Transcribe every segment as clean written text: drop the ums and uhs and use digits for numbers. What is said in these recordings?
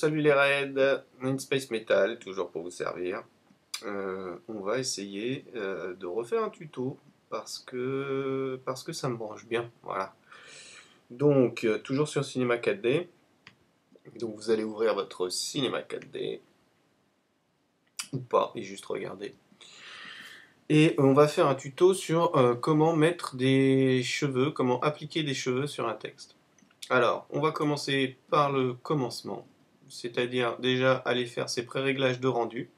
salut les raids, Space Metal, toujours pour vous servir. On va essayer de refaire un tuto parce que ça me branche bien, voilà. Donc, toujours sur Cinema 4D. Donc vous allez ouvrir votre Cinema 4D, ou pas, et juste regarder. Et on va faire un tuto sur comment mettre des cheveux, comment appliquer des cheveux sur un texte. Alors, on va commencer par le commencement, c'est-à-dire déjà aller faire ses pré-réglages de rendu.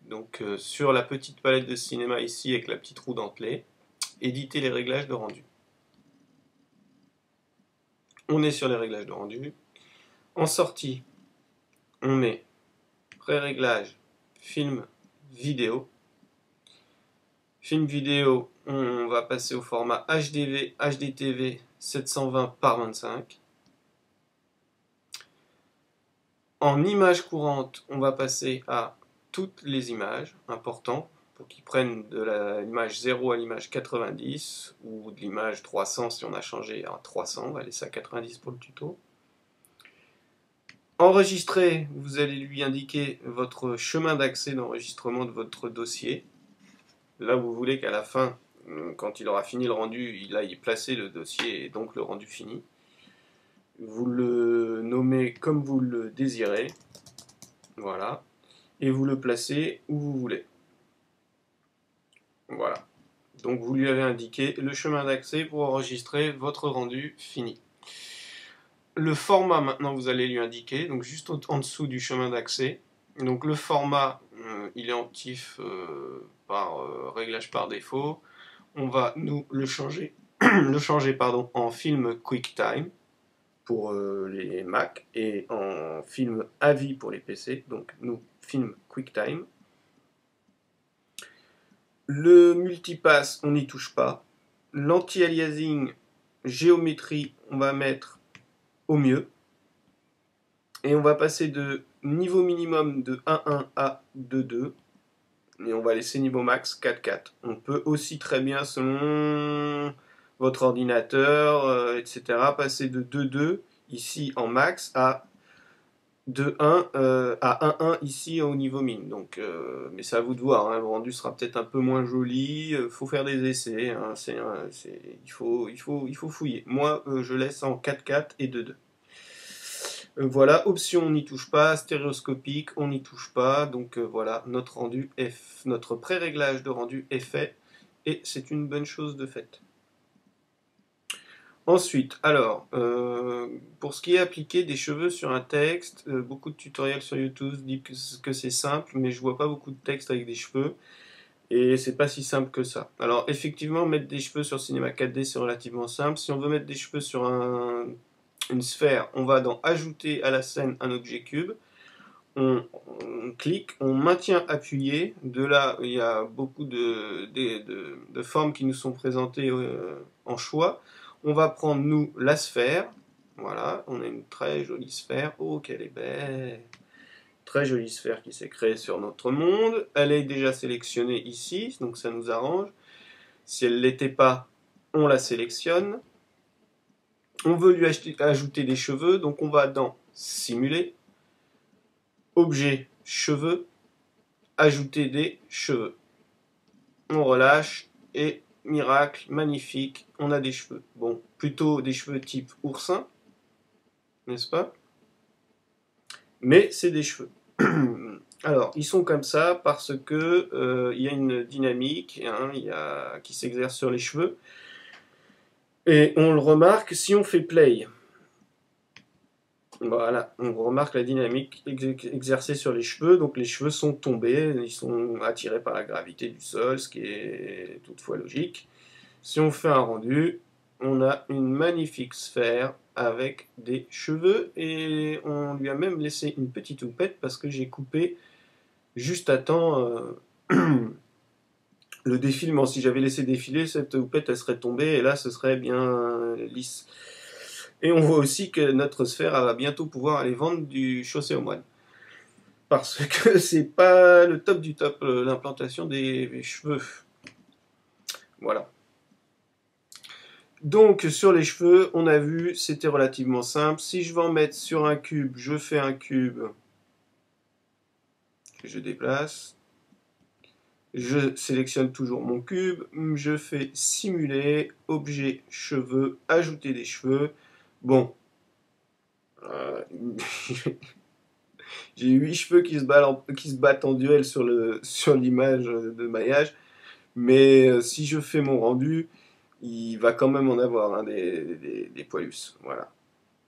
Donc sur la petite palette de cinéma ici avec la petite roue dentelée, éditer les réglages de rendu. On est sur les réglages de rendu. En sortie, on met pré-réglage film vidéo. Film vidéo, on va passer au format HDV, HDTV 720 par 25. En image courante, on va passer à toutes les images, important, pour qu'ils prennent de l'image 0 à l'image 90, ou de l'image 300 si on a changé à 300, on va laisser à 90 pour le tuto. Enregistrer, vous allez lui indiquer votre chemin d'accès d'enregistrement de votre dossier. Là, vous voulez qu'à la fin, quand il aura fini le rendu, il aille placer le dossier et donc le rendu fini. Vous le nommez comme vous le désirez. Voilà. Et vous le placez où vous voulez. Voilà. Donc vous lui avez indiqué le chemin d'accès pour enregistrer votre rendu fini. Le format maintenant vous allez lui indiquer, donc juste en dessous du chemin d'accès. Donc le format, il est en TIFF par réglage par défaut. On va nous le changer, en film QuickTime pour les Mac et en film AVI pour les PC. Donc nous, film QuickTime. Le multipass, on n'y touche pas. L'anti-aliasing, géométrie, on va mettre au mieux. Et on va passer de niveau minimum de 1.1 à 2.2. Et on va laisser niveau max 4.4. On peut aussi très bien, selon votre ordinateur, etc., passer de 2.2 ici en max à 2.1 à 1.1 ici au niveau min. Donc, mais c'est à vous de voir, hein, le rendu sera peut-être un peu moins joli, faut faire des essais, hein, il faut fouiller. Moi, je laisse en 4.4 et 2.2. Voilà, option on n'y touche pas, stéréoscopique on n'y touche pas, donc voilà, notre pré-réglage de rendu est fait, et c'est une bonne chose de faite. Ensuite, alors, pour ce qui est appliqué des cheveux sur un texte, beaucoup de tutoriels sur YouTube disent que c'est simple, mais je vois pas beaucoup de textes avec des cheveux, et c'est pas si simple que ça. Alors effectivement, mettre des cheveux sur Cinema 4D c'est relativement simple. Si on veut mettre des cheveux sur une sphère, on va dans Ajouter à la scène un objet cube, on clique, on maintient appuyé, de là il y a beaucoup de formes qui nous sont présentées en choix. On va prendre nous la sphère, voilà, on a une très jolie sphère, oh qu'elle est belle, très jolie sphère qui s'est créée sur notre monde, elle est déjà sélectionnée ici, donc ça nous arrange. Si elle ne l'était pas, on la sélectionne. On veut lui ajouter des cheveux, donc on va dans Simuler, Objet, Cheveux, Ajouter des cheveux. On relâche et miracle, magnifique, on a des cheveux. Bon, plutôt des cheveux type oursin, n'est-ce pas? Mais c'est des cheveux. Alors, ils sont comme ça parce que y a une dynamique hein, qui s'exerce sur les cheveux. Et on le remarque si on fait play. Voilà, on remarque la dynamique exercée sur les cheveux, donc les cheveux sont tombés, ils sont attirés par la gravité du sol, ce qui est toutefois logique. Si on fait un rendu, on a une magnifique sphère avec des cheveux, et on lui a même laissé une petite houppette parce que j'ai coupé juste à temps le défilement. Si j'avais laissé défiler, cette houppette elle serait tombée, et là ce serait bien lisse. Et on voit aussi que notre sphère elle va bientôt pouvoir aller vendre du chaussé aux moines. Parce que c'est pas le top du top, l'implantation des cheveux. Voilà. Donc sur les cheveux, on a vu, c'était relativement simple. Si je veux en mettre sur un cube, je fais un cube que je déplace. Je sélectionne toujours mon cube, je fais simuler, objet, cheveux, ajouter des cheveux. Bon, euh, j'ai 8 cheveux qui se battent en duel sur l'image de maillage, mais si je fais mon rendu, il va quand même en avoir hein, des poilus. Voilà.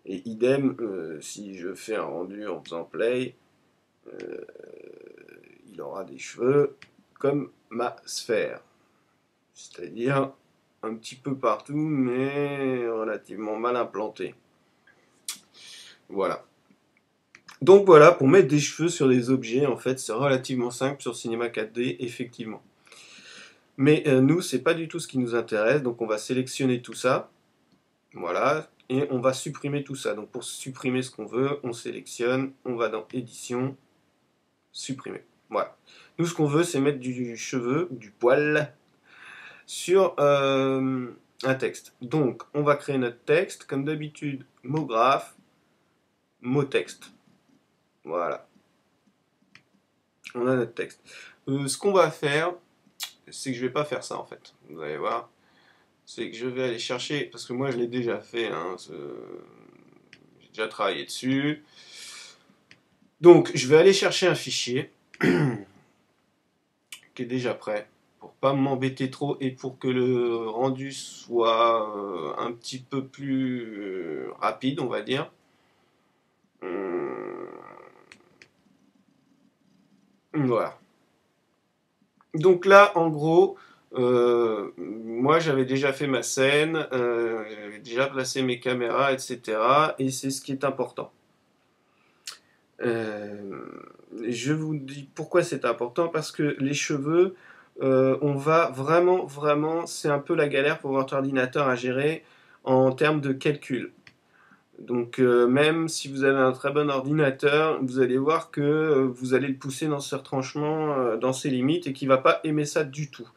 Et idem, si je fais un rendu en faisant play, il aura des cheveux comme ma sphère. C'est-à-dire un petit peu partout, mais relativement mal implanté. Voilà. Donc voilà, pour mettre des cheveux sur des objets, en fait, c'est relativement simple sur Cinema 4D, effectivement. Mais nous, c'est pas du tout ce qui nous intéresse, donc on va sélectionner tout ça. Voilà, et on va supprimer tout ça. Donc pour supprimer ce qu'on veut, on sélectionne, on va dans Édition, Supprimer. Voilà. Nous, ce qu'on veut, c'est mettre du cheveu, du poil, sur un texte. Donc, on va créer notre texte, comme d'habitude, mot graphe, mot texte. Voilà. On a notre texte. Ce qu'on va faire, c'est que je vais pas faire ça en fait. Vous allez voir. C'est que je vais aller chercher, parce que moi je l'ai déjà fait, hein, j'ai déjà travaillé dessus. Donc, je vais aller chercher un fichier qui est déjà prêt, pour pas m'embêter trop et pour que le rendu soit un petit peu plus rapide, on va dire. Voilà. Donc là, en gros, moi j'avais déjà fait ma scène, j'avais déjà placé mes caméras, etc. Et c'est ce qui est important. Euh, je vous dis pourquoi c'est important, parce que les cheveux, on va vraiment, vraiment, c'est un peu la galère pour votre ordinateur à gérer en termes de calcul. Donc même si vous avez un très bon ordinateur, vous allez voir que vous allez le pousser dans ses retranchements, dans ses limites, et qu'il ne va pas aimer ça du tout.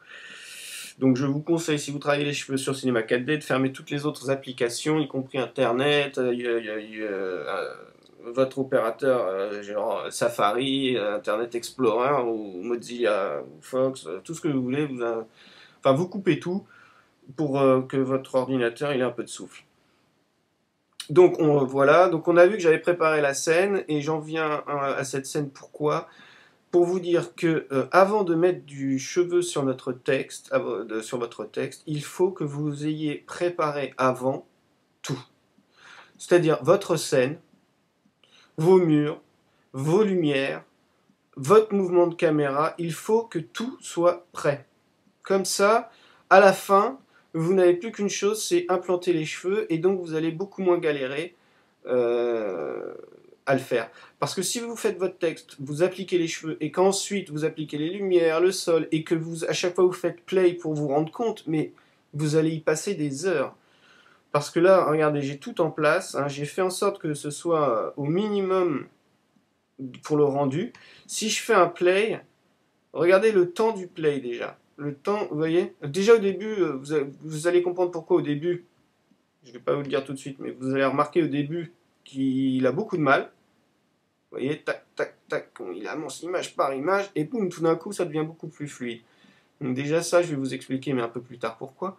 Donc je vous conseille, si vous travaillez les cheveux sur Cinema 4D, de fermer toutes les autres applications, y compris Internet, votre opérateur, genre Safari, Internet Explorer, ou Mozilla, ou Fox, tout ce que vous voulez. Enfin, vous coupez tout pour que votre ordinateur il ait un peu de souffle. Donc voilà, donc on a vu que j'avais préparé la scène, et j'en viens à cette scène. Pourquoi? Pour vous dire que avant de mettre du cheveu sur notre texte, sur votre texte, il faut que vous ayez préparé avant tout. C'est-à-dire votre scène, vos murs, vos lumières, votre mouvement de caméra. Il faut que tout soit prêt. Comme ça, à la fin, vous n'avez plus qu'une chose, c'est implanter les cheveux, et donc vous allez beaucoup moins galérer à le faire. Parce que si vous faites votre texte, vous appliquez les cheveux, et qu'ensuite vous appliquez les lumières, le sol, et que à chaque fois vous faites play pour vous rendre compte, mais vous allez y passer des heures. Parce que là, regardez, j'ai tout en place, hein, j'ai fait en sorte que ce soit au minimum pour le rendu. Si je fais un play, regardez le temps du play déjà. Le temps, vous voyez, déjà au début, vous allez comprendre pourquoi au début. Je ne vais pas vous le dire tout de suite, mais vous allez remarquer au début qu'il a beaucoup de mal. Vous voyez, tac, tac, tac, il avance image par image, et boum, tout d'un coup, ça devient beaucoup plus fluide. Donc déjà ça, je vais vous expliquer, mais un peu plus tard pourquoi.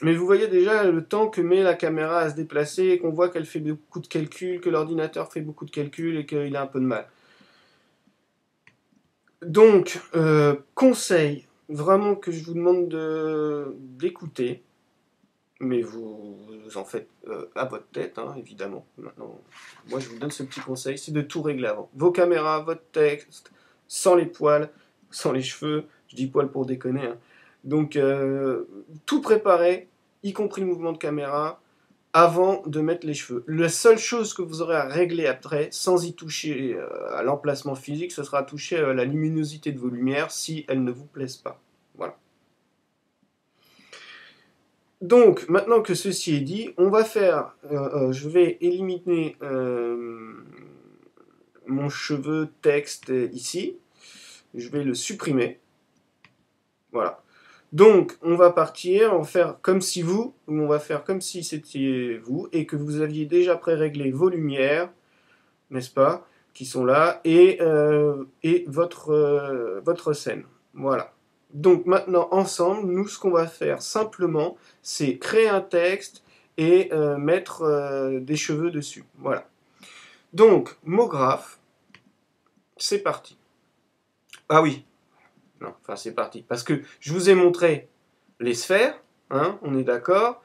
Mais vous voyez déjà le temps que met la caméra à se déplacer, qu'on voit qu'elle fait beaucoup de calculs, que l'ordinateur fait beaucoup de calculs, et qu'il a un peu de mal. Donc, conseil, vraiment que je vous demande d'écouter, mais vous en faites à votre tête, hein, évidemment. Maintenant, moi je vous donne ce petit conseil, c'est de tout régler avant. Vos caméras, votre texte, sans les poils, sans les cheveux, je dis poils pour déconner. Hein. Donc, tout préparer, y compris le mouvement de caméra, avant de mettre les cheveux. La seule chose que vous aurez à régler après, sans y toucher à l'emplacement physique, ce sera toucher à la luminosité de vos lumières si elles ne vous plaisent pas. Voilà. Donc, maintenant que ceci est dit, on va faire, je vais éliminer mon cheveu texte ici. Je vais le supprimer. Voilà. Donc, on va partir, on va faire comme si vous, ou on va faire comme si c'était vous, et que vous aviez déjà pré-réglé vos lumières, n'est-ce pas, qui sont là, et votre scène. Voilà. Donc maintenant, ensemble, nous, ce qu'on va faire simplement, c'est créer un texte et mettre des cheveux dessus. Voilà. Donc, mot graphe, c'est parti. Ah oui, non, enfin c'est parti. Parce que je vous ai montré les sphères, hein, on est d'accord.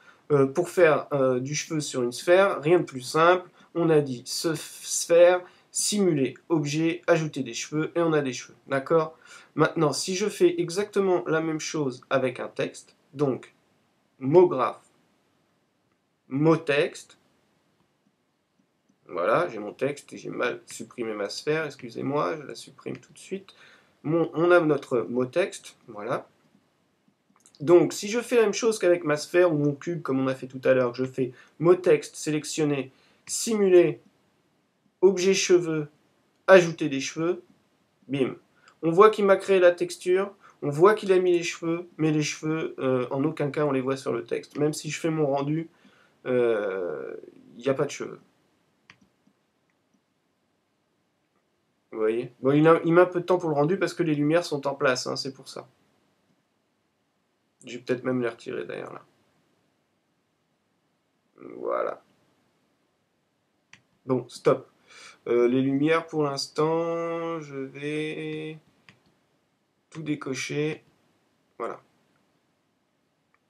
Pour faire du cheveu sur une sphère, rien de plus simple. On a dit sphère, simuler objet, ajouter des cheveux, et on a des cheveux. D'accord. Maintenant, si je fais exactement la même chose avec un texte, donc mot graphe, mot texte, voilà, j'ai mon texte et j'ai mal supprimé ma sphère, excusez-moi, je la supprime tout de suite. On a notre mot texte, voilà. Donc, si je fais la même chose qu'avec ma sphère ou mon cube, comme on a fait tout à l'heure, je fais mot texte, sélectionner, simuler, objet cheveux, ajouter des cheveux, bim. On voit qu'il m'a créé la texture, on voit qu'il a mis les cheveux, mais les cheveux, en aucun cas on les voit sur le texte. Même si je fais mon rendu, il n'y a pas de cheveux. Vous voyez. Bon, il met un peu de temps pour le rendu parce que les lumières sont en place, hein, c'est pour ça. Je vais peut-être même les retirer d'ailleurs là. Voilà. Bon, stop. Les lumières pour l'instant, je vais tout décocher. Voilà.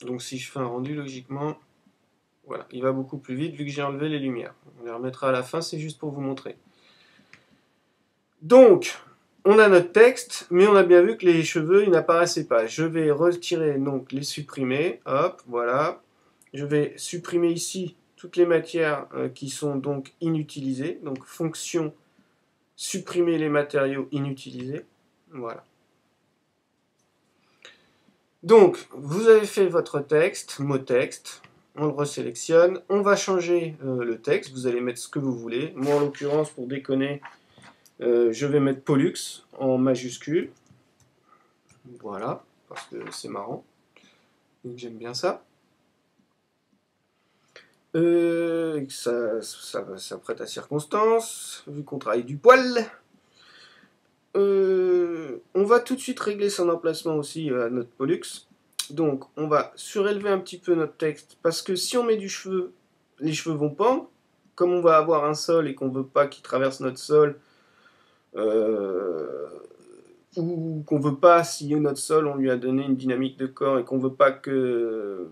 Donc si je fais un rendu, logiquement, voilà, il va beaucoup plus vite vu que j'ai enlevé les lumières. On les remettra à la fin, c'est juste pour vous montrer. Donc, on a notre texte, mais on a bien vu que les cheveux, ils n'apparaissaient pas. Je vais retirer, donc les supprimer. Hop, voilà. Je vais supprimer ici toutes les matières qui sont donc inutilisées. Donc, fonction supprimer les matériaux inutilisés. Voilà. Donc, vous avez fait votre texte, mot texte, on le resélectionne, on va changer le texte, vous allez mettre ce que vous voulez. Moi, en l'occurrence, pour déconner, je vais mettre Pollux en majuscule. Voilà, parce que c'est marrant. J'aime bien ça. Ça prête à circonstance, vu qu'on travaille du poil. On va tout de suite régler son emplacement aussi à notre Pollux. Donc, on va surélever un petit peu notre texte, parce que si on met du cheveu, les cheveux vont pendre. Comme on va avoir un sol et qu'on ne veut pas qu'il traverse notre sol, ou qu'on ne veut pas, si notre sol, on lui a donné une dynamique de corps et qu'on ne veut pas que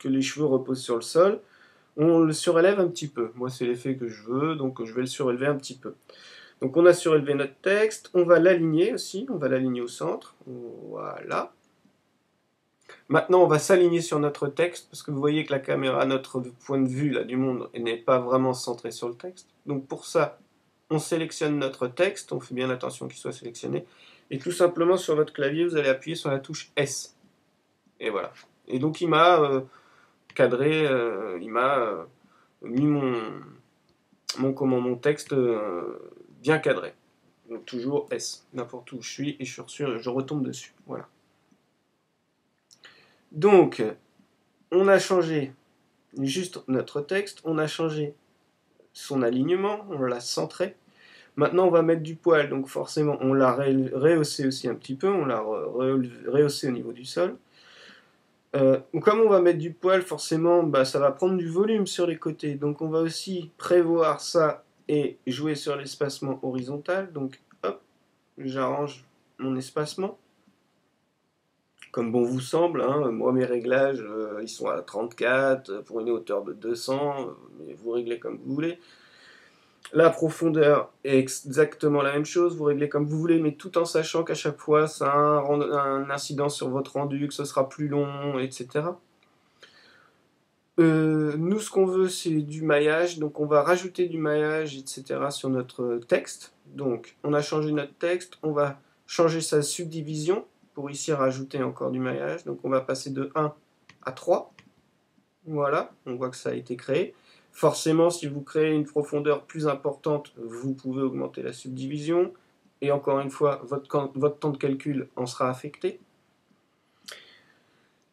les cheveux reposent sur le sol, on le surélève un petit peu. Moi, c'est l'effet que je veux, donc je vais le surélever un petit peu. Donc on a surélevé notre texte, on va l'aligner aussi, on va l'aligner au centre, voilà. Maintenant on va s'aligner sur notre texte, parce que vous voyez que la caméra, notre point de vue là, du monde, n'est pas vraiment centré sur le texte. Donc pour ça, on sélectionne notre texte, on fait bien attention qu'il soit sélectionné, et tout simplement sur votre clavier, vous allez appuyer sur la touche S. Et voilà. Et donc il m'a cadré, il m'a mis mon texte bien cadré. Donc toujours S, n'importe où je suis, et je retombe dessus. Voilà. Donc, on a changé juste notre texte, on a changé son alignement, on l'a centré. Maintenant, on va mettre du poil, donc forcément, on l'a rehaussé aussi un petit peu, on l'a rehaussé au niveau du sol. Comme on va mettre du poil, forcément, ça va prendre du volume sur les côtés. Donc, on va aussi prévoir ça et jouer sur l'espacement horizontal. Donc, hop, j'arrange mon espacement comme bon vous semble, hein. Moi mes réglages ils sont à 34 pour une hauteur de 200, mais vous réglez comme vous voulez. La profondeur est exactement la même chose, vous réglez comme vous voulez, mais tout en sachant qu'à chaque fois ça a un incidence sur votre rendu, que ce sera plus long, etc. Nous ce qu'on veut c'est du maillage, donc on va rajouter du maillage, etc. sur notre texte. Donc on a changé notre texte, on va changer sa subdivision pour ici rajouter encore du maillage. Donc on va passer de 1 à 3. Voilà, on voit que ça a été créé. Forcément, si vous créez une profondeur plus importante, vous pouvez augmenter la subdivision. et encore une fois, votre temps de calcul en sera affecté.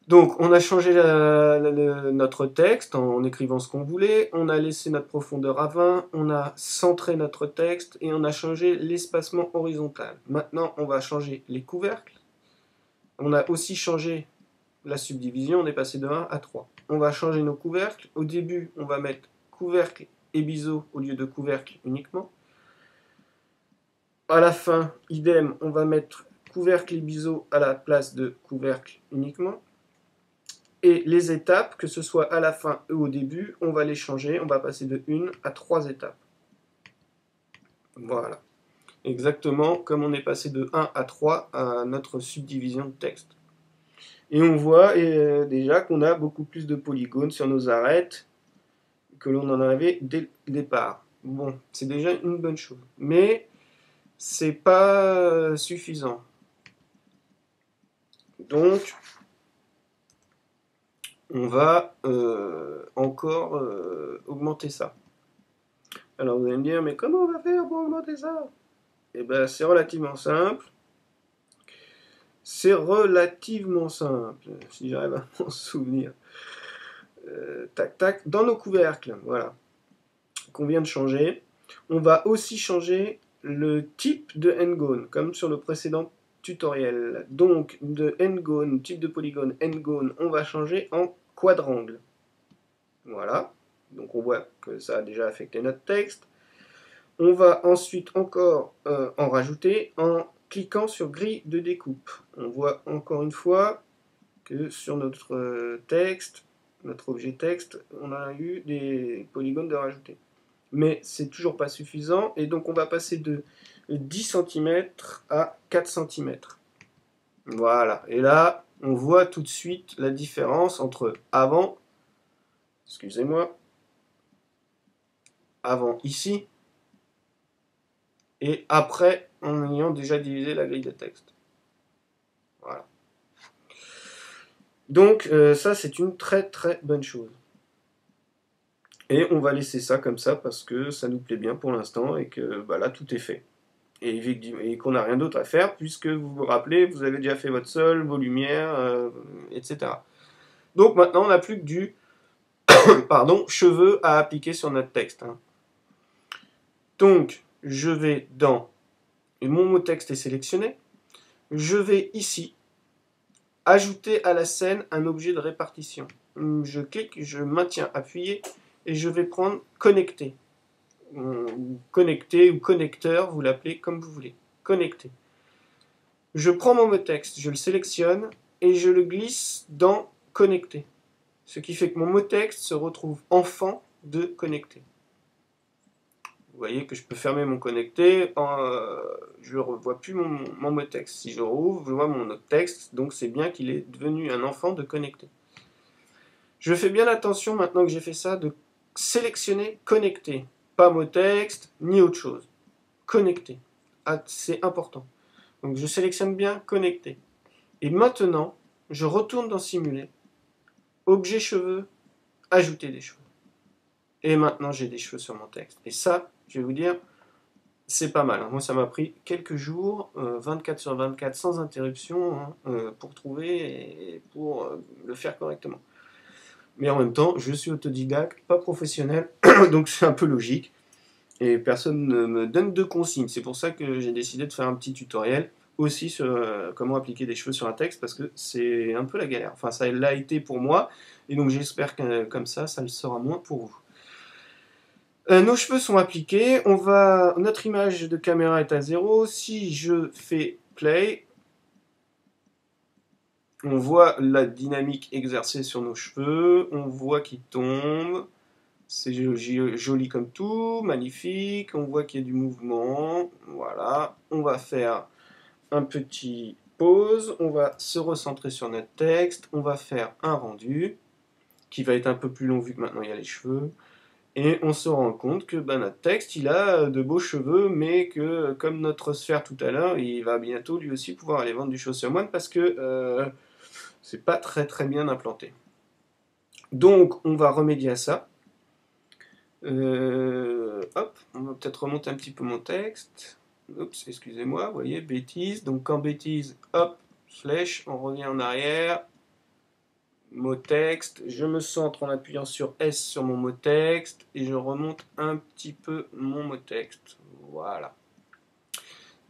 Donc, on a changé notre texte en écrivant ce qu'on voulait, on a laissé notre profondeur à 20, on a centré notre texte et on a changé l'espacement horizontal. Maintenant, on va changer les couvercles. On a aussi changé la subdivision, on est passé de 1 à 3. On va changer nos couvercles. Au début, on va mettre couvercle et biseau au lieu de couvercle uniquement. À la fin, idem, on va mettre couvercle et biseau à la place de couvercle uniquement. Et les étapes, que ce soit à la fin ou au début, on va les changer. On va passer de 1 à 3 étapes. Voilà. Exactement comme on est passé de 1 à 3 à notre subdivision de texte. Et on voit déjà qu'on a beaucoup plus de polygones sur nos arêtes que l'on en avait dès le départ. Bon, c'est déjà une bonne chose. Mais c'est pas suffisant. Donc, on va encore augmenter ça. Alors vous allez me dire, mais comment on va faire pour augmenter ça? Eh bien, c'est relativement simple. C'est relativement simple, si j'arrive à m'en souvenir. Tac, tac, dans nos couvercles, voilà, qu'on vient de changer, on va aussi changer le type de n-gone, comme sur le précédent tutoriel. Donc, de n-gone, type de polygone n-gone, on va changer en quadrangle. Voilà, donc on voit que ça a déjà affecté notre texte. On va ensuite encore en rajouter en cliquant sur grille de découpe. On voit encore une fois que sur notre texte, notre objet texte, on a eu des polygones de rajouter. Mais c'est toujours pas suffisant, et donc on va passer de 10 cm à 4 cm. Voilà, et là, on voit tout de suite la différence entre avant, excusez-moi, avant ici, et après en ayant déjà divisé la grille de texte. Voilà. Donc ça, c'est une très très bonne chose. Et on va laisser ça comme ça parce que ça nous plaît bien pour l'instant et que bah, là, tout est fait. Et qu'on n'a rien d'autre à faire puisque vous vous rappelez, vous avez déjà fait votre sol, vos lumières, etc. Donc maintenant, on n'a plus que du cheveux à appliquer sur notre texte. Hein. Donc, je vais dans... Et mon mot texte est sélectionné. Je vais ici ajouter à la scène un objet de répartition. Je clique, je maintiens appuyé et je vais prendre connecter. Connecter ou connecteur, vous l'appelez comme vous voulez. Connecter. Je prends mon mot texte, je le sélectionne et je le glisse dans connecter. Ce qui fait que mon mot texte se retrouve enfant de connecter. Vous voyez que je peux fermer mon connecté, je ne revois plus mon mot texte. Si je rouvre, je vois mon autre texte, donc c'est bien qu'il est devenu un enfant de connecter. Je fais bien attention maintenant que j'ai fait ça de sélectionner connecter. Pas mot texte, ni autre chose. Connecter. Ah, c'est important. Donc je sélectionne bien connecter. Et maintenant, je retourne dans simuler. Objet cheveux, ajouter des cheveux. Et maintenant, j'ai des cheveux sur mon texte. Et ça, je vais vous dire, c'est pas mal. Moi, ça m'a pris quelques jours, 24 sur 24, sans interruption, hein, pour trouver et pour le faire correctement. Mais en même temps, je suis autodidacte, pas professionnel, donc c'est un peu logique. Et personne ne me donne de consignes. C'est pour ça que j'ai décidé de faire un petit tutoriel aussi sur comment appliquer des cheveux sur un texte, parce que c'est un peu la galère. Enfin, ça l'a été pour moi, et donc j'espère que comme ça le sera moins pour vous. Nos cheveux sont appliqués, notre image de caméra est à 0. Si je fais play, on voit la dynamique exercée sur nos cheveux, on voit qu'ils tombent. C'est joli comme tout, magnifique, on voit qu'il y a du mouvement, voilà. On va faire un petit pause, on va se recentrer sur notre texte, on va faire un rendu, qui va être un peu plus long vu que maintenant il y a les cheveux, et on se rend compte que notre texte, il a de beaux cheveux, mais que, comme notre sphère tout à l'heure, il va bientôt lui aussi pouvoir aller vendre du chaussure moine, parce que c'est pas très très bien implanté. Donc, on va remédier à ça. Hop, on va peut-être remonter un petit peu mon texte. Oups, excusez-moi, vous voyez, bêtise. Donc quand bêtise, hop, flèche, on revient en arrière. Mot texte, je me centre en appuyant sur S sur mon mot texte et je remonte un petit peu mon mot texte. Voilà.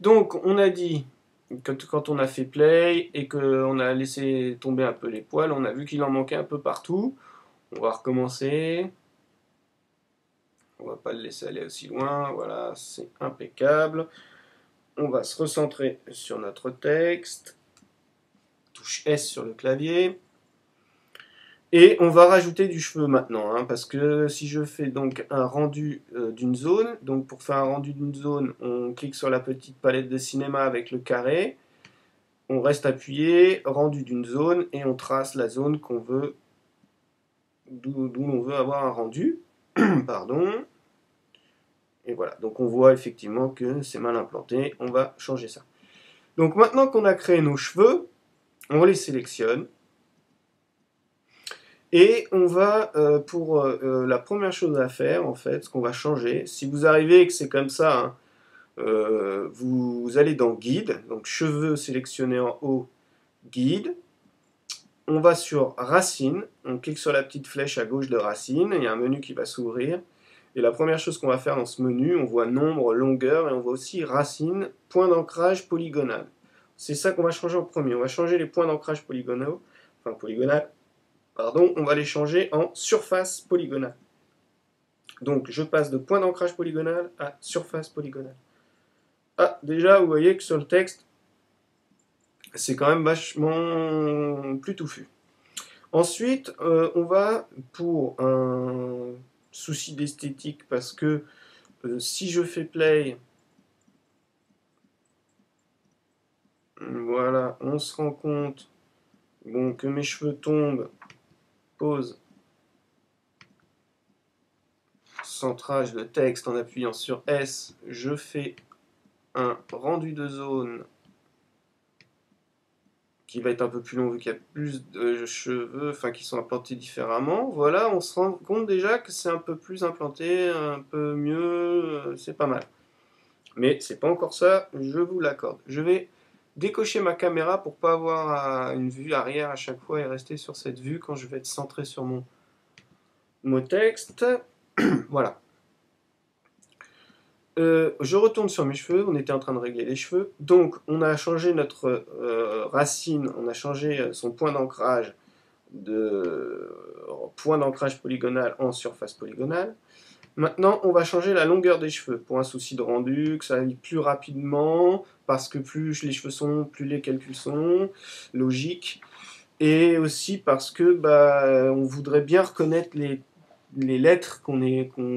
Donc on a dit que quand on a fait play et qu'on a laissé tomber un peu les poils, on a vu qu'il en manquait un peu partout. On va recommencer. On va pas le laisser aller aussi loin. Voilà, c'est impeccable. On va se recentrer sur notre texte. Touche S sur le clavier. Et on va rajouter du cheveu maintenant, hein, parce que si je fais donc un rendu d'une zone, donc pour faire un rendu d'une zone, on clique sur la petite palette de cinéma avec le carré, on reste appuyé, rendu d'une zone, et on trace la zone qu'on veut, d'où on veut avoir un rendu. Pardon. Et voilà, donc on voit effectivement que c'est mal implanté, on va changer ça. Donc maintenant qu'on a créé nos cheveux, on les sélectionne. Et on va, pour la première chose à faire, en fait, ce qu'on va changer, si vous arrivez et que c'est comme ça, hein, vous allez dans Guide, donc cheveux sélectionnés en haut, Guide. On va sur Racine, on clique sur la petite flèche à gauche de Racine, il y a un menu qui va s'ouvrir. Et la première chose qu'on va faire dans ce menu, on voit nombre, longueur, et on voit aussi Racine, point d'ancrage polygonal. C'est ça qu'on va changer en premier. On va changer les points d'ancrage polygonaux, enfin polygonal. Pardon, on va les changer en surface polygonale. Donc je passe de point d'ancrage polygonal à surface polygonale. Ah, déjà, vous voyez que sur le texte, c'est quand même vachement plus touffu. Ensuite, on va, pour un souci d'esthétique, parce que si je fais play, voilà, on se rend compte bon, que mes cheveux tombent, pause, centrage de texte en appuyant sur S, je fais un rendu de zone qui va être un peu plus long vu qu'il y a plus de cheveux, enfin qui sont implantés différemment. Voilà, on se rend compte déjà que c'est un peu plus implanté, un peu mieux, c'est pas mal. Mais c'est pas encore ça, je vous l'accorde. Je vais décocher ma caméra pour pas avoir une vue arrière à chaque fois et rester sur cette vue quand je vais être centré sur mon mot texte. Voilà. Je retourne sur mes cheveux, on était en train de régler les cheveux. Donc on a changé notre racine, on a changé son point d'ancrage de point d'ancrage polygonal en surface polygonale. Maintenant, on va changer la longueur des cheveux pour un souci de rendu, que ça aille plus rapidement, parce que plus les cheveux sont longs, plus les calculs sont longs, logique. Et aussi parce que on voudrait bien reconnaître les lettres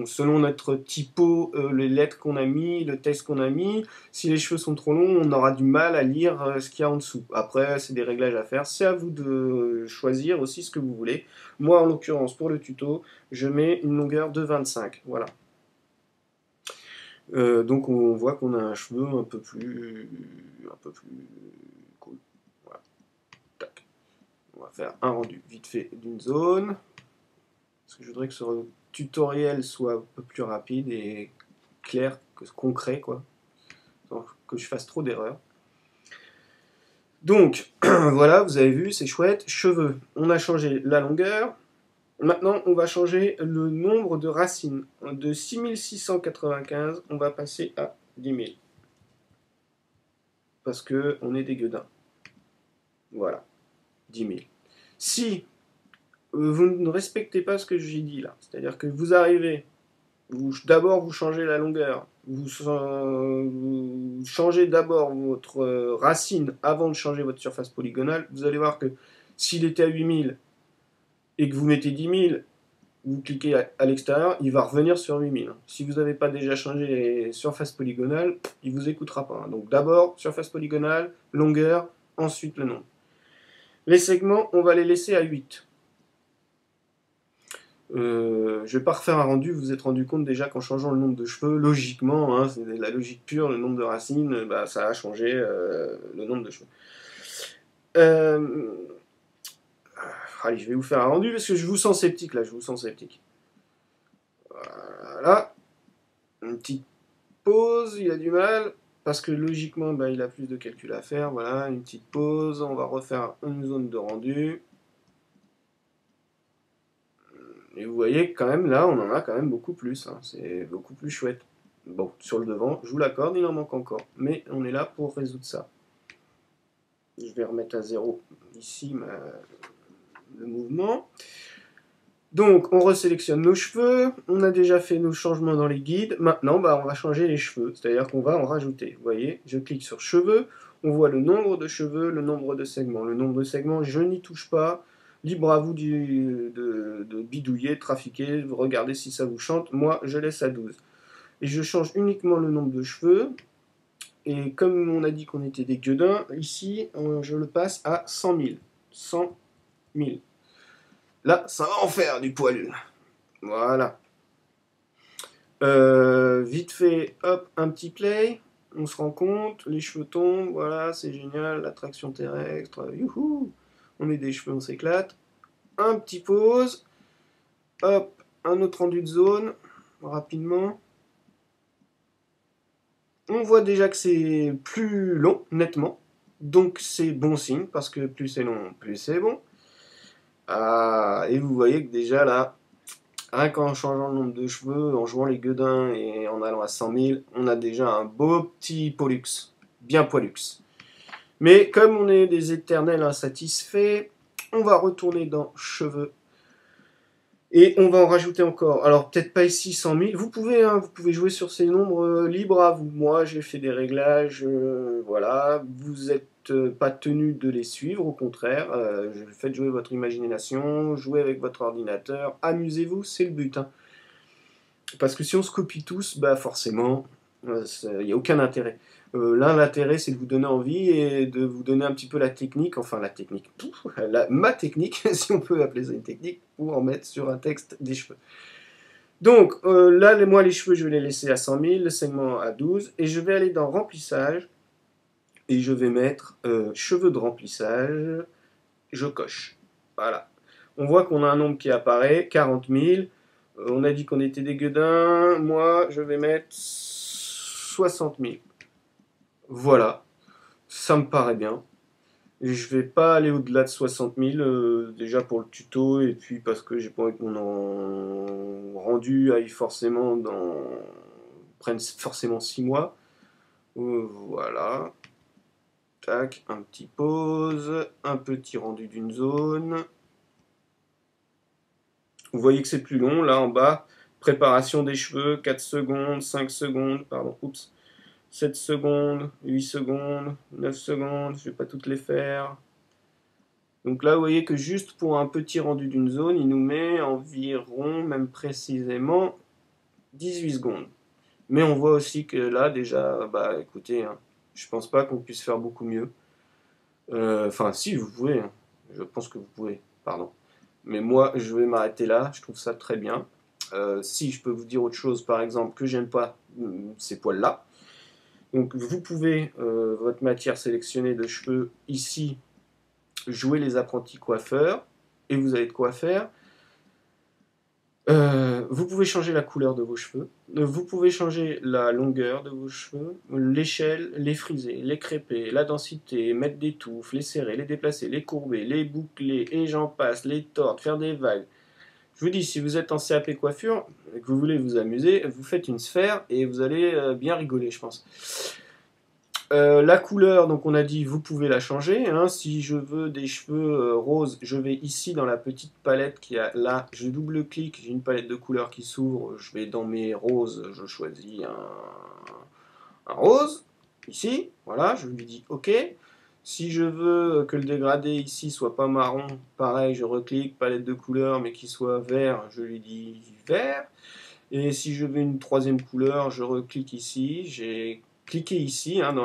selon notre typo, les lettres qu'on a mis, le texte qu'on a mis. Si les cheveux sont trop longs, on aura du mal à lire ce qu'il y a en dessous. Après, c'est des réglages à faire. C'est à vous de choisir aussi ce que vous voulez. Moi, en l'occurrence, pour le tuto, je mets une longueur de 25. Voilà. Donc on voit qu'on a un cheveu un peu plus cool. Voilà. Tac. On va faire un rendu vite fait d'une zone. Parce que je voudrais que ce tutoriel soit un peu plus rapide et clair, concret, quoi. Sans que je fasse trop d'erreurs. Donc, voilà, vous avez vu, c'est chouette. Cheveux, on a changé la longueur. Maintenant, on va changer le nombre de racines. De 6695, on va passer à 10 000. Parce qu'on est des gueudins. Voilà, 10 000. Si vous ne respectez pas ce que j'ai dit là, c'est-à-dire que vous arrivez, d'abord vous changez la longueur, vous changez d'abord votre racine avant de changer votre surface polygonale, vous allez voir que s'il était à 8000 et que vous mettez 10 000, vous cliquez à l'extérieur, il va revenir sur 8000. Si vous n'avez pas déjà changé les surfaces polygonales, il ne vous écoutera pas. Donc d'abord, surface polygonale, longueur, ensuite le nombre. Les segments, on va les laisser à 8. Je ne vais pas refaire un rendu, vous vous êtes rendu compte déjà qu'en changeant le nombre de cheveux, logiquement, hein, c'est de la logique pure, le nombre de racines, ça a changé le nombre de cheveux. Allez, je vais vous faire un rendu parce que je vous sens sceptique là, je vous sens sceptique. Voilà. Une petite pause, il a du mal. parce que logiquement, bah, il a plus de calculs à faire. Voilà, une petite pause. On va refaire une zone de rendu. Et vous voyez quand même, là, on en a quand même beaucoup plus. Hein. C'est beaucoup plus chouette. Bon, sur le devant, je vous l'accorde, il en manque encore. Mais on est là pour résoudre ça. Je vais remettre à zéro ici le mouvement. Donc, on resélectionne nos cheveux. On a déjà fait nos changements dans les guides. Maintenant, bah, on va changer les cheveux. C'est-à-dire qu'on va en rajouter. Vous voyez, je clique sur cheveux. On voit le nombre de cheveux, le nombre de segments. Le nombre de segments, je n'y touche pas. Libre à vous de bidouiller, de trafiquer, de regarder si ça vous chante. Moi, je laisse à 12. Et je change uniquement le nombre de cheveux. Et comme on a dit qu'on était des gueudins, ici, je le passe à 100 000. 100 000. Là, ça va en faire du poilu. Voilà. Vite fait, hop, un petit play. On se rend compte, les cheveux tombent, voilà, c'est génial, l'attraction terrestre, youhou, on met des cheveux, on s'éclate. Un petit pause, hop, un autre rendu de zone, rapidement. On voit déjà que c'est plus long, nettement, donc c'est bon signe, parce que plus c'est long, plus c'est bon. Ah, et vous voyez que déjà là, rien qu'en changeant le nombre de cheveux, en jouant les gueudins et en allant à 100 000, on a déjà un beau petit pollux, bien poilux. Mais comme on est des éternels insatisfaits, on va retourner dans cheveux et on va en rajouter encore. Alors peut-être pas ici 100 000, vous pouvez jouer sur ces nombres libres à vous. Moi j'ai fait des réglages, voilà, vous n'êtes pas tenu de les suivre, au contraire, faites jouer votre imagination, jouez avec votre ordinateur, amusez-vous, c'est le but. Hein. Parce que si on se copie tous, bah forcément, il n'y a aucun intérêt. Là, l'intérêt, c'est de vous donner envie et de vous donner un petit peu la technique, enfin la technique, ma technique, si on peut appeler ça une technique, pour en mettre sur un texte des cheveux. Donc là, moi, les cheveux, je vais les laisser à 100 000, le segment à 12, et je vais aller dans remplissage, et je vais mettre cheveux de remplissage, je coche. Voilà. On voit qu'on a un nombre qui apparaît, 40 000. On a dit qu'on était des gueudins. Moi, je vais mettre 60 000. Voilà. Ça me paraît bien. Je vais pas aller au-delà de 60 000, déjà pour le tuto, et puis parce que j'ai pas envie que mon rendu aille forcément prenne forcément 6 mois. Voilà. Tac, un petit pause, un petit rendu d'une zone. Vous voyez que c'est plus long, là en bas, préparation des cheveux, 4 secondes, 5 secondes, pardon, oups, 7 secondes, 8 secondes, 9 secondes, je ne vais pas toutes les faire. Donc là, vous voyez que juste pour un petit rendu d'une zone, il nous met environ, même précisément, 18 secondes. Mais on voit aussi que là, déjà, bah écoutez, hein, je pense pas qu'on puisse faire beaucoup mieux. Enfin, si, vous pouvez, hein. Je pense que vous pouvez, pardon. Mais moi, je vais m'arrêter là, je trouve ça très bien. Si je peux vous dire autre chose, par exemple, que j'aime pas ces poils-là. Donc vous pouvez, votre matière sélectionnée de cheveux, ici, jouer les apprentis coiffeurs, et vous avez de quoi faire. Vous pouvez changer la couleur de vos cheveux, vous pouvez changer la longueur de vos cheveux, l'échelle, les friser, les crêper, la densité, mettre des touffes, les serrer, les déplacer, les courber, les boucler, et j'en passe, les tordre, faire des vagues. Je vous dis, si vous êtes en CAP coiffure et que vous voulez vous amuser, vous faites une sphère et vous allez bien rigoler, je pense. La couleur, donc on a dit, vous pouvez la changer. Hein. Si je veux des cheveux roses, je vais ici dans la petite palette qui a là, je double-clique, j'ai une palette de couleurs qui s'ouvre, je vais dans mes roses, je choisis un rose, ici, voilà, je lui dis OK. Si je veux que le dégradé ici soit pas marron, pareil, je reclique, palette de couleurs, mais qui soit vert, je lui dis vert. Et si je veux une troisième couleur, je reclique ici, j'ai cliqué ici, hein,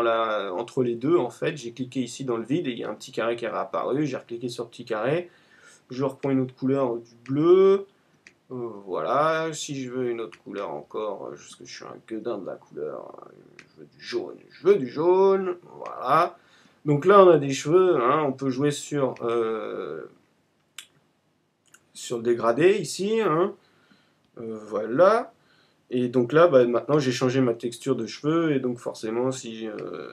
entre les deux en fait, j'ai cliqué ici dans le vide et il y a un petit carré qui est réapparu, j'ai recliqué sur le petit carré, je reprends une autre couleur du bleu, voilà, si je veux une autre couleur encore, parce que je suis un gueudin de la couleur, je veux du jaune, voilà. Donc là on a des cheveux, hein, on peut jouer sur le dégradé ici, hein, voilà. Et donc là, bah, maintenant j'ai changé ma texture de cheveux, et donc forcément, si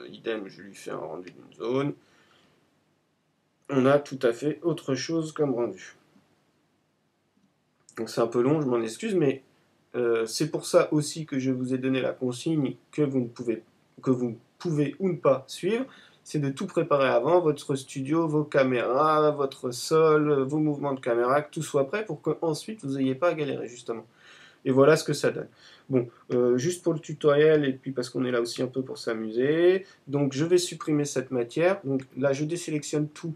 idem, je lui fais un rendu d'une zone, on a tout à fait autre chose comme rendu. Donc c'est un peu long, je m'en excuse, mais c'est pour ça aussi que je vous ai donné la consigne que vous pouvez ou ne pas suivre, c'est de tout préparer avant, votre studio, vos caméras, votre sol, vos mouvements de caméra, que tout soit prêt pour qu'ensuite vous n'ayez pas à galérer justement. Et voilà ce que ça donne. Bon, juste pour le tutoriel, et puis parce qu'on est là aussi un peu pour s'amuser, donc je vais supprimer cette matière. Donc là, je désélectionne tout.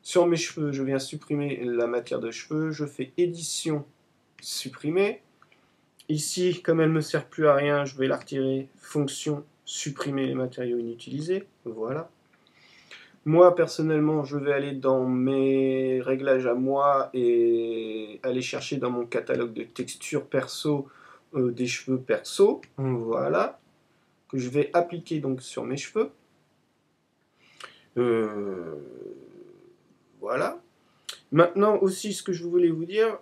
Sur mes cheveux, je viens supprimer la matière de cheveux, je fais édition, supprimer. Ici, comme elle ne me sert plus à rien, je vais la retirer, fonction, supprimer les matériaux inutilisés, voilà. Moi, personnellement, je vais aller dans mes réglages à moi et aller chercher dans mon catalogue de textures perso des cheveux perso, voilà, que je vais appliquer donc sur mes cheveux. Euh, voilà. Maintenant aussi, ce que je voulais vous dire,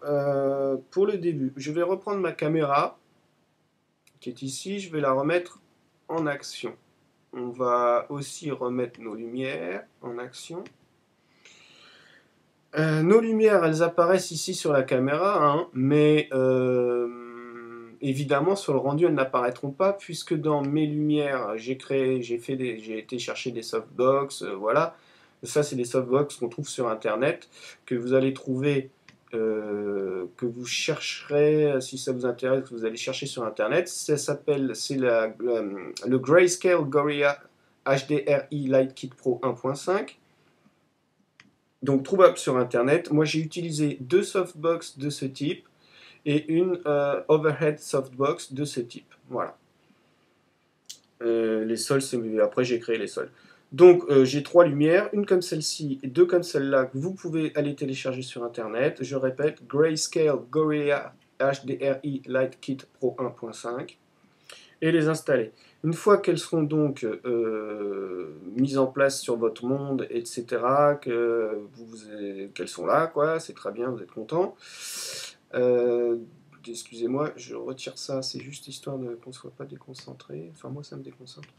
pour le début, je vais reprendre ma caméra, qui est ici, je vais la remettre en action. On va aussi remettre nos lumières en action. Nos lumières, elles apparaissent ici sur la caméra, hein, mais évidemment sur le rendu, elles n'apparaîtront pas puisque dans mes lumières, j'ai été chercher des softbox, voilà. Ça, c'est des softbox qu'on trouve sur Internet, que vous allez trouver, que vous chercherez, si ça vous intéresse, que vous allez chercher sur Internet. Ça s'appelle, c'est le Grayscale Gorilla HDRI Light Kit Pro 1.5. Donc trouvable sur internet. Moi j'ai utilisé deux softbox de ce type et une overhead softbox de ce type. Voilà. Les sols, après j'ai créé les sols. Donc j'ai trois lumières, une comme celle-ci et deux comme celle-là que vous pouvez aller télécharger sur internet. Je répète, Grayscale Gorilla HDRI Light Kit Pro 1.5 et les installer. Une fois qu'elles seront donc mises en place sur votre monde, etc., qu'elles sont là, quoi, c'est très bien, vous êtes content. Excusez-moi, je retire ça, c'est juste histoire qu'on ne soit pas déconcentré. Enfin, moi, ça me déconcentre.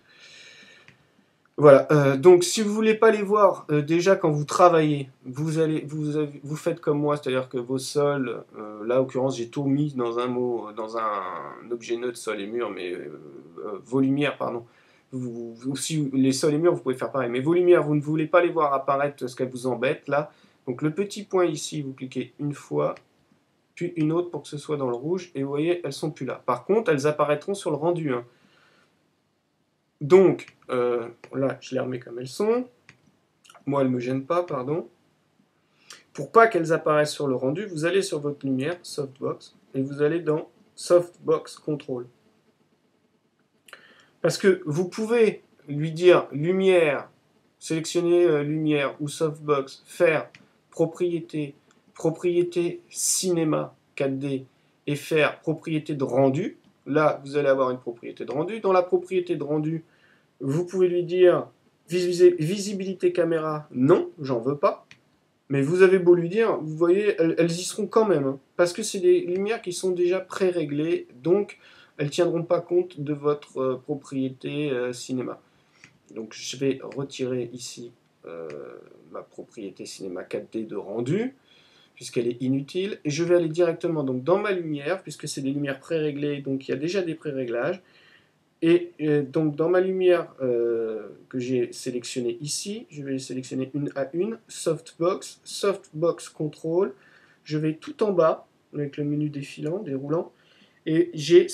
Voilà, donc si vous voulez pas les voir, déjà quand vous travaillez, vous faites comme moi, c'est-à-dire que vos sols, là en l'occurrence j'ai tout mis dans un mot, dans un objet neutre, sol et mur, mais vos lumières, pardon. Si les sols et murs, vous pouvez faire pareil, mais vos lumières, vous ne voulez pas les voir apparaître parce qu'elles vous embêtent, là. Donc le petit point ici, vous cliquez une fois, puis une autre pour que ce soit dans le rouge, et vous voyez, elles sont plus là. Par contre, elles apparaîtront sur le rendu, hein. Donc, là, je les remets comme elles sont. Moi, elles ne me gênent pas, pardon. Pour pas qu'elles apparaissent sur le rendu, vous allez sur votre lumière, Softbox, et vous allez dans Softbox Control. Parce que vous pouvez lui dire lumière, sélectionner lumière ou Softbox, faire propriété, propriété cinéma 4D et faire propriété de rendu. Là, vous allez avoir une propriété de rendu. Dans la propriété de rendu, vous pouvez lui dire visibilité caméra, non, j'en veux pas. Mais vous avez beau lui dire, vous voyez, elles y seront quand même, hein, parce que c'est des lumières qui sont déjà pré-réglées, donc elles ne tiendront pas compte de votre propriété cinéma. Donc je vais retirer ici ma propriété cinéma 4D de rendu, puisqu'elle est inutile, et je vais aller directement donc, dans ma lumière, puisque c'est des lumières pré-réglées, donc il y a déjà des pré-réglages. Et donc dans ma lumière que j'ai sélectionnée ici, je vais les sélectionner une à une, Softbox, Softbox Control, je vais tout en bas avec le menu défilant, déroulant, et j'ai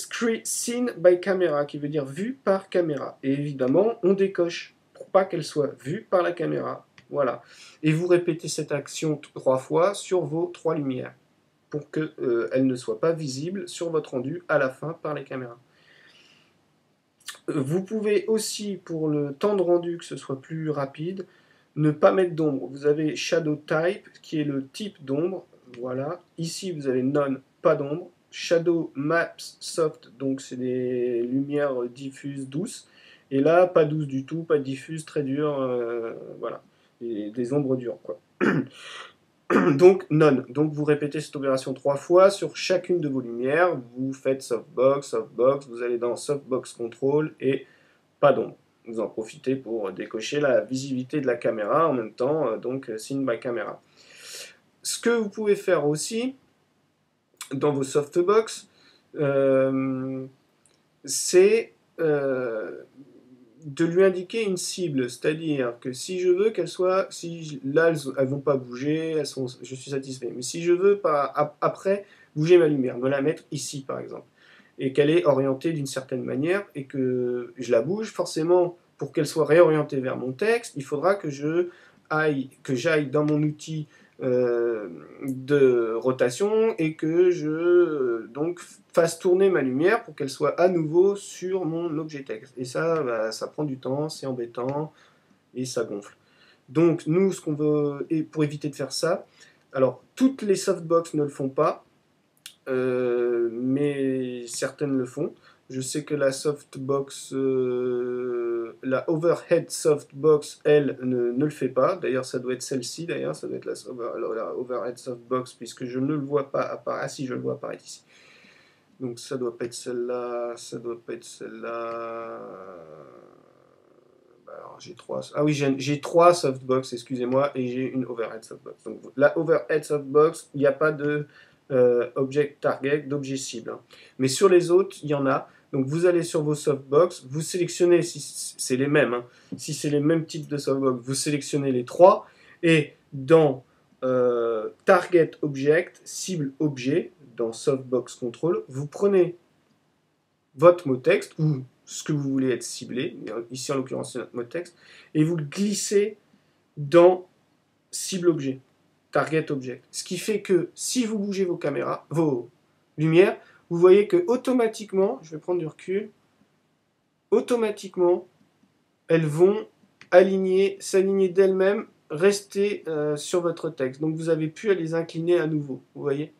Seen by Camera qui veut dire vue par caméra. Et évidemment, on décoche pour pas qu'elle soit vue par la caméra. Voilà. Et vous répétez cette action 3 fois sur vos 3 lumières pour qu'elle ne soit pas visible sur votre rendu à la fin par les caméras. Vous pouvez aussi, pour le temps de rendu, que ce soit plus rapide, ne pas mettre d'ombre. Vous avez Shadow Type, qui est le type d'ombre. Voilà. Ici, vous avez None, pas d'ombre. Shadow Maps Soft, donc c'est des lumières diffuses, douces. Et là, pas douce du tout, pas diffuse, très dur. Voilà. Des ombres dures, quoi. Donc none. Donc vous répétez cette opération 3 fois sur chacune de vos lumières. Vous faites softbox, softbox, vous allez dans softbox control et pas d'ombre. Vous en profitez pour décocher la visibilité de la caméra en même temps, donc Seen by Camera. Ce que vous pouvez faire aussi dans vos softbox, c'est de lui indiquer une cible, c'est-à-dire que si je veux qu'elle soit, si là elles vont pas bouger, je suis satisfait, mais si je veux après bouger ma lumière, me la mettre ici par exemple, et qu'elle est orientée d'une certaine manière et que je la bouge, forcément pour qu'elle soit réorientée vers mon texte, il faudra que j'aille dans mon outil de rotation et que je donc fasse tourner ma lumière pour qu'elle soit à nouveau sur mon objet texte. Et ça, bah, ça prend du temps, c'est embêtant et ça gonfle. Donc nous, ce qu'on veut, et pour éviter de faire ça, alors toutes les softbox ne le font pas, mais certaines le font. Je sais que la softbox, la overhead softbox, elle, ne le fait pas. D'ailleurs, ça doit être celle-ci, d'ailleurs, ça doit être la overhead softbox, puisque je ne le vois pas apparaître. Ah si, je le vois apparaître ici. Donc ça doit pas être celle-là, ça doit pas être celle-là. Alors, j'ai trois. Ah oui, j'ai trois softbox, excusez-moi, et j'ai une overhead softbox. Donc la overhead softbox, il n'y a pas de object target, d'objet cible. Hein. Mais sur les autres, il y en a. Donc vous allez sur vos softbox, vous sélectionnez si c'est les mêmes. Hein. Si c'est les mêmes types de softbox, vous sélectionnez les trois. Et dans target object, cible objet, dans softbox control, vous prenez votre mot texte ou ce que vous voulez être ciblé, ici en l'occurrence c'est notre mot texte, et vous le glissez dans cible objet, target object. Ce qui fait que si vous bougez vos caméras, vos lumières, vous voyez que automatiquement, je vais prendre du recul, automatiquement, elles vont s'aligner d'elles-mêmes, rester sur votre texte. Donc vous n'avez plus à les incliner à nouveau, vous voyez ?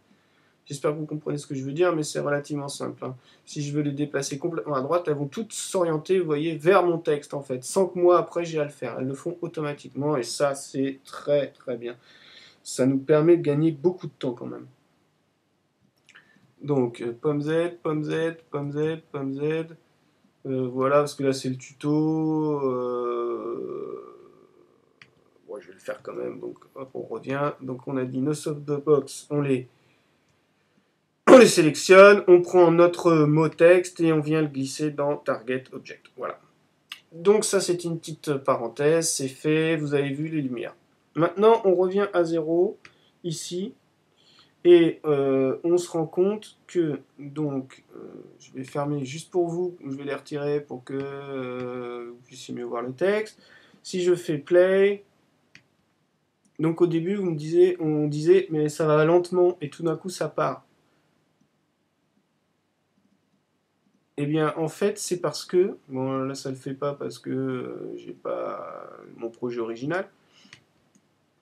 J'espère que vous comprenez ce que je veux dire, mais c'est relativement simple. Hein. Si je veux les déplacer complètement à droite, elles vont toutes s'orienter, vous voyez, vers mon texte, en fait, sans que moi, après, j'ai à le faire. Elles le font automatiquement, et ça, c'est très, très bien. Ça nous permet de gagner beaucoup de temps, quand même. Donc, pomme Z, pomme Z, pomme Z, pomme Z. Voilà, parce que là, c'est le tuto. Bon, je vais le faire quand même, donc hop, on revient. Donc, on a dit nos softbox, on les sélectionne, on prend notre mot texte et on vient le glisser dans Target Object. Voilà. Donc ça c'est une petite parenthèse, c'est fait, vous avez vu les lumières. Maintenant on revient à zéro ici et on se rend compte que donc je vais fermer juste pour vous, je vais les retirer pour que vous puissiez mieux voir le texte. Si je fais play, donc au début on disait mais ça va lentement et tout d'un coup ça part. Eh bien, en fait, c'est parce que, bon, là, ça le fait pas parce que j'ai pas mon projet original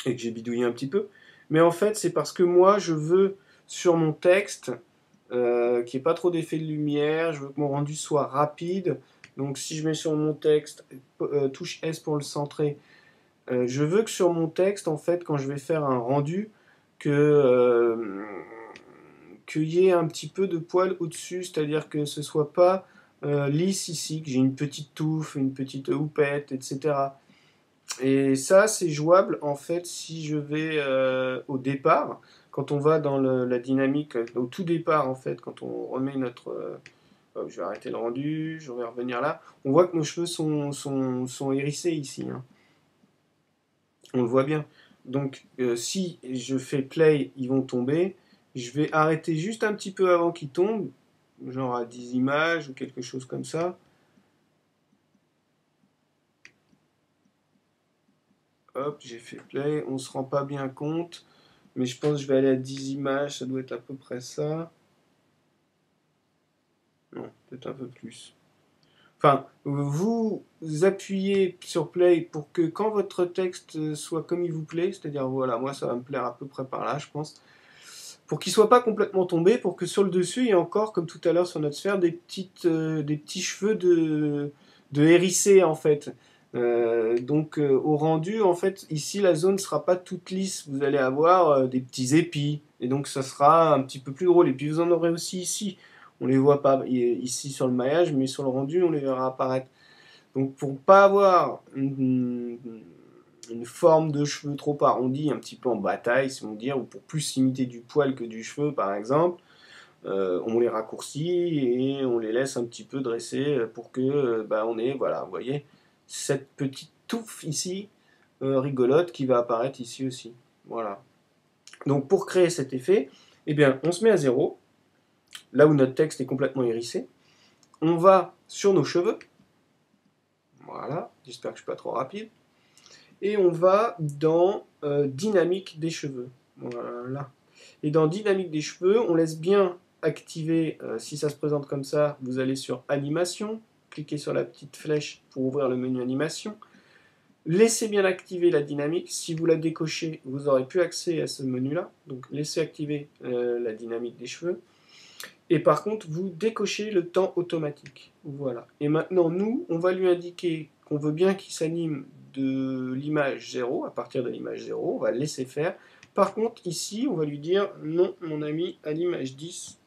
et que j'ai bidouillé un petit peu. Mais en fait, c'est parce que moi, je veux sur mon texte qu'il n'y ait pas trop d'effet de lumière. Je veux que mon rendu soit rapide. Donc, si je mets sur mon texte touche S pour le centrer, je veux que sur mon texte, en fait, quand je vais faire un rendu, qu'il y ait un petit peu de poil au-dessus, c'est-à-dire que ce soit pas lisse ici, que j'ai une petite touffe, une petite houppette, etc. Et ça, c'est jouable en fait si je vais au départ, quand on va dans la dynamique, au tout départ en fait, quand on remet notre... je vais arrêter le rendu, je vais revenir là. On voit que nos cheveux sont hérissés ici. Hein. On le voit bien. Donc si je fais play, ils vont tomber. Je vais arrêter juste un petit peu avant qu'ils tombent, genre à 10 images ou quelque chose comme ça. Hop, j'ai fait play, on se rend pas bien compte, mais je pense que je vais aller à 10 images, ça doit être à peu près ça. Non, peut-être un peu plus. Enfin, vous appuyez sur play pour que quand votre texte soit comme il vous plaît, c'est-à-dire voilà, moi ça va me plaire à peu près par là, je pense, pour qu'il soit pas complètement tombé, pour que sur le dessus il y ait encore, comme tout à l'heure sur notre sphère, des petits cheveux de hérissés en fait. Donc au rendu, en fait, ici la zone ne sera pas toute lisse, vous allez avoir des petits épis, et donc ça sera un petit peu plus drôle. Et puis vous en aurez aussi ici, on les voit pas ici sur le maillage, mais sur le rendu on les verra apparaître. Donc pour pas avoir une forme de cheveux trop arrondie, un petit peu en bataille si on veut dire, ou pour plus imiter du poil que du cheveu par exemple, on les raccourcit et on les laisse un petit peu dressés pour que on ait, voilà, vous voyez, cette petite touffe ici rigolote qui va apparaître ici aussi. Voilà. Donc pour créer cet effet, eh bien, on se met à 0, là où notre texte est complètement hérissé. On va sur nos cheveux. Voilà, j'espère que je ne suis pas trop rapide. Et on va dans dynamique des cheveux. Voilà. Et dans dynamique des cheveux, on laisse bien activer, si ça se présente comme ça, vous allez sur animation, cliquez sur la petite flèche pour ouvrir le menu animation. Laissez bien activer la dynamique. Si vous la décochez, vous n'aurez plus accès à ce menu-là. Donc laissez activer la dynamique des cheveux. Et par contre, vous décochez le temps automatique. Voilà. Et maintenant, nous, on va lui indiquer qu'on veut bien qu'il s'anime de l'image 0, à partir de l'image 0, on va le laisser faire. Par contre, ici, on va lui dire, non, mon ami, à l'image 10,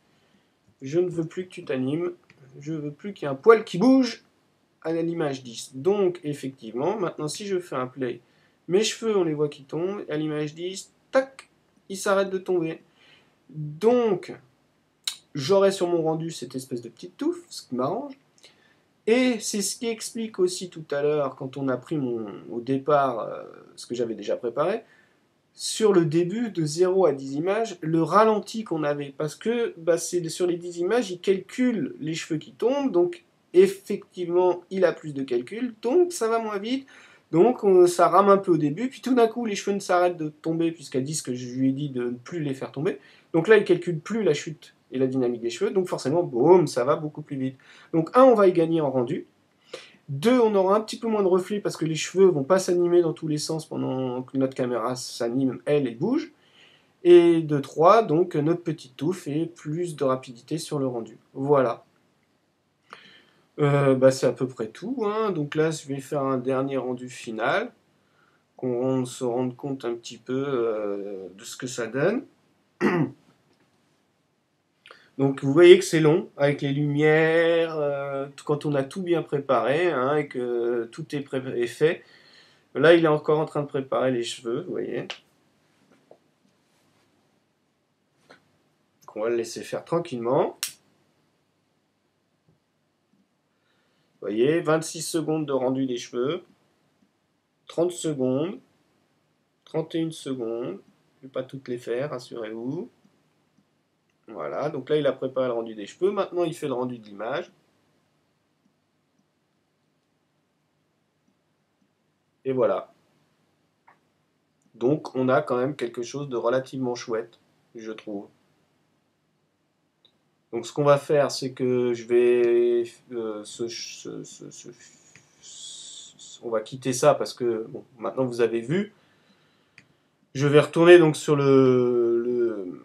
je ne veux plus que tu t'animes, je veux plus qu'il y ait un poil qui bouge à l'image 10. Donc, effectivement, maintenant, si je fais un play, mes cheveux, on les voit qui tombent, à l'image 10, tac, ils s'arrêtent de tomber. Donc, j'aurai sur mon rendu cette espèce de petite touffe, ce qui m'arrange. Et c'est ce qui explique aussi tout à l'heure, quand on a pris au départ ce que j'avais déjà préparé, sur le début de 0 à 10 images, le ralenti qu'on avait. Parce que c'est sur les 10 images, il calcule les cheveux qui tombent, donc effectivement, il a plus de calculs, donc ça va moins vite. Donc ça rame un peu au début, puis tout d'un coup, les cheveux ne s'arrêtent de tomber, puisqu'à 10 que je lui ai dit de ne plus les faire tomber. Donc là, il ne calcule plus la chute et la dynamique des cheveux, donc forcément, boum, ça va beaucoup plus vite. Donc on va y gagner en rendu. 2, on aura un petit peu moins de reflets parce que les cheveux vont pas s'animer dans tous les sens pendant que notre caméra s'anime, elle, et bouge. Et de 3, donc notre petite touffe et plus de rapidité sur le rendu. Voilà. C'est à peu près tout, hein. Donc là, je vais faire un dernier rendu final, qu'on se rende compte un petit peu de ce que ça donne. Donc vous voyez que c'est long, avec les lumières, quand on a tout bien préparé, hein, et que tout est fait. Là, il est encore en train de préparer les cheveux, vous voyez. Donc on va le laisser faire tranquillement. Vous voyez, 26 secondes de rendu des cheveux, 30 secondes, 31 secondes. Je ne vais pas toutes les faire, rassurez-vous. Voilà, donc là il a préparé le rendu des cheveux. Maintenant il fait le rendu de l'image. Et voilà. Donc on a quand même quelque chose de relativement chouette, je trouve. Donc ce qu'on va faire, c'est que je vais... on va quitter ça parce que bon, maintenant vous avez vu. Je vais retourner donc sur le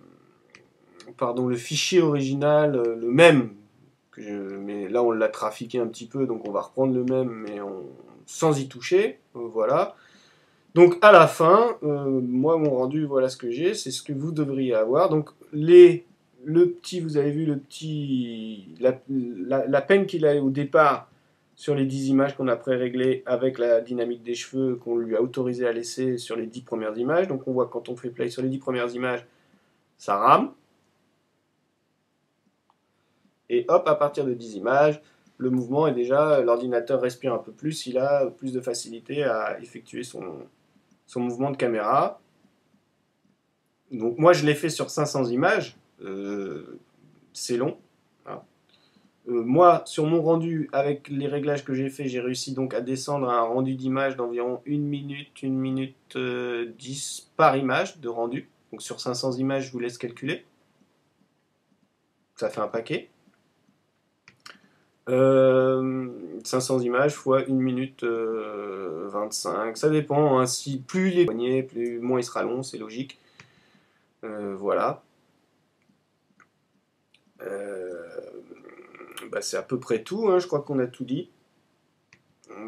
fichier original, le même. Mais là on l'a trafiqué un petit peu, donc on va reprendre le même, mais sans y toucher. Voilà. Donc à la fin, moi mon rendu, voilà ce que j'ai, c'est ce que vous devriez avoir. Donc le petit, vous avez vu la peine qu'il a au départ sur les 10 images qu'on a pré-réglées avec la dynamique des cheveux qu'on lui a autorisé à laisser sur les 10 premières images. Donc on voit quand on fait play sur les 10 premières images, ça rame. Et hop, à partir de 10 images, le mouvement est déjà, l'ordinateur respire un peu plus, il a plus de facilité à effectuer son mouvement de caméra. Donc moi je l'ai fait sur 500 images, c'est long. Hein. Moi sur mon rendu, avec les réglages que j'ai fait, j'ai réussi donc à descendre à un rendu d'image d'environ 1 minute 10 par image de rendu. Donc sur 500 images, je vous laisse calculer. Ça fait un paquet. 500 images fois 1 minute 25, ça dépend, hein. Si plus il est éloigné, moins il sera long, c'est logique. Voilà. C'est à peu près tout, hein. Je crois qu'on a tout dit.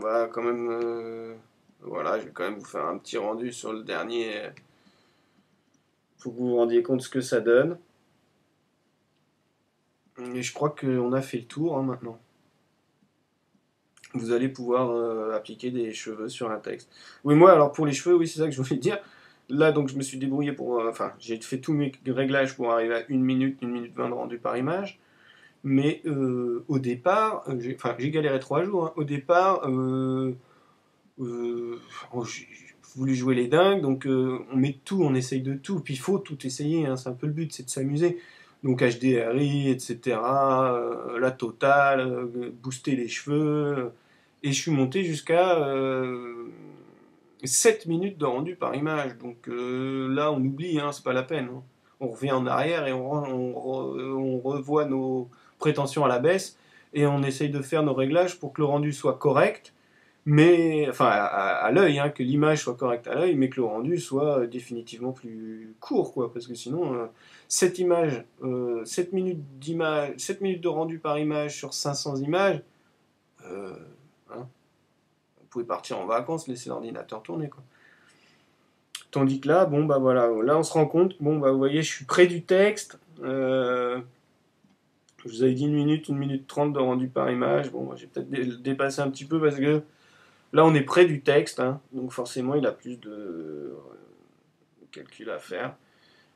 va quand même... voilà, je vais quand même vous faire un petit rendu sur le dernier. Faut que vous vous rendiez compte ce que ça donne. Et je crois qu'on a fait le tour hein, maintenant. Vous allez pouvoir appliquer des cheveux sur un texte. Oui, moi, alors pour les cheveux, oui, c'est ça que je voulais dire. Là, donc, je me suis débrouillé pour... Enfin, j'ai fait tous mes réglages pour arriver à 1 minute 20 de rendu par image. Mais au départ, j'ai galéré 3 jours. Hein. Au départ, j'ai voulu jouer les dingues, donc on met tout, on essaye de tout. Puis il faut tout essayer, hein, c'est un peu le but, c'est de s'amuser. Donc HDRI, etc., la totale, booster les cheveux. Et je suis monté jusqu'à 7 minutes de rendu par image. Donc là, on oublie, hein, c'est pas la peine. Hein. On revient en arrière et on revoit nos prétentions à la baisse et on essaye de faire nos réglages pour que le rendu soit correct, mais enfin à l'œil, hein, que l'image soit correcte à l'œil, mais que le rendu soit définitivement plus court, quoi, parce que sinon, cette image, 7 minutes d'image, 7 minutes de rendu par image sur 500 images, euh, hein, vous pouvez partir en vacances, laisser l'ordinateur tourner, quoi. Tandis que là, bon bah voilà, là on se rend compte, bon bah vous voyez, je suis près du texte. Je vous avais dit 1 minute 30 de rendu par image. Bon, j'ai peut-être dépassé un petit peu parce que là on est près du texte, hein, donc forcément il a plus de calcul à faire.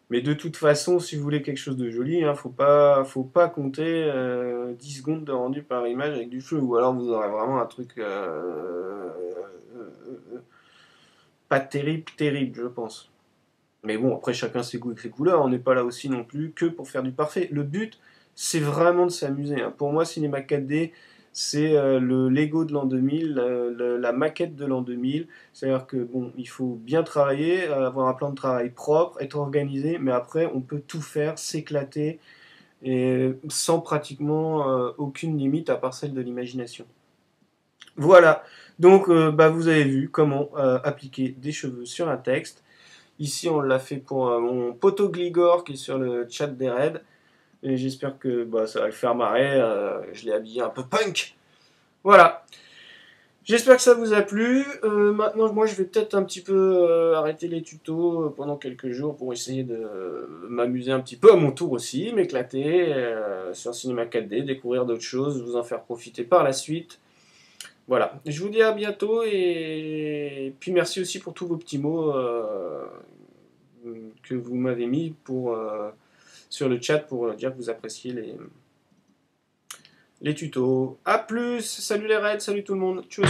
Mais de toute façon, si vous voulez quelque chose de joli, hein, faut pas compter 10 secondes de rendu par image avec du feu, ou alors vous aurez vraiment un truc pas terrible, terrible, je pense. Mais bon, après chacun ses goûts et ses couleurs, on n'est pas là aussi non plus que pour faire du parfait. Le but, c'est vraiment de s'amuser. Hein. Pour moi, Cinéma 4D, c'est le Lego de l'an 2000, la maquette de l'an 2000. C'est-à-dire que bon, il faut bien travailler, avoir un plan de travail propre, être organisé, mais après, on peut tout faire, s'éclater, et sans pratiquement aucune limite à part celle de l'imagination. Voilà, donc bah, vous avez vu comment appliquer des cheveux sur un texte. Ici, on l'a fait pour mon poteau Gligor qui est sur le chat des raids. Et j'espère que bah, ça va le faire marrer. Je l'ai habillé un peu punk. Voilà. J'espère que ça vous a plu. Maintenant, moi, je vais peut-être un petit peu arrêter les tutos pendant quelques jours pour essayer de m'amuser un petit peu à mon tour aussi, m'éclater sur Cinéma 4D, découvrir d'autres choses, vous en faire profiter par la suite. Voilà. Je vous dis à bientôt et puis merci aussi pour tous vos petits mots que vous m'avez mis sur le chat pour dire que vous appréciez les tutos. A plus, salut les raids, salut tout le monde, tchuss.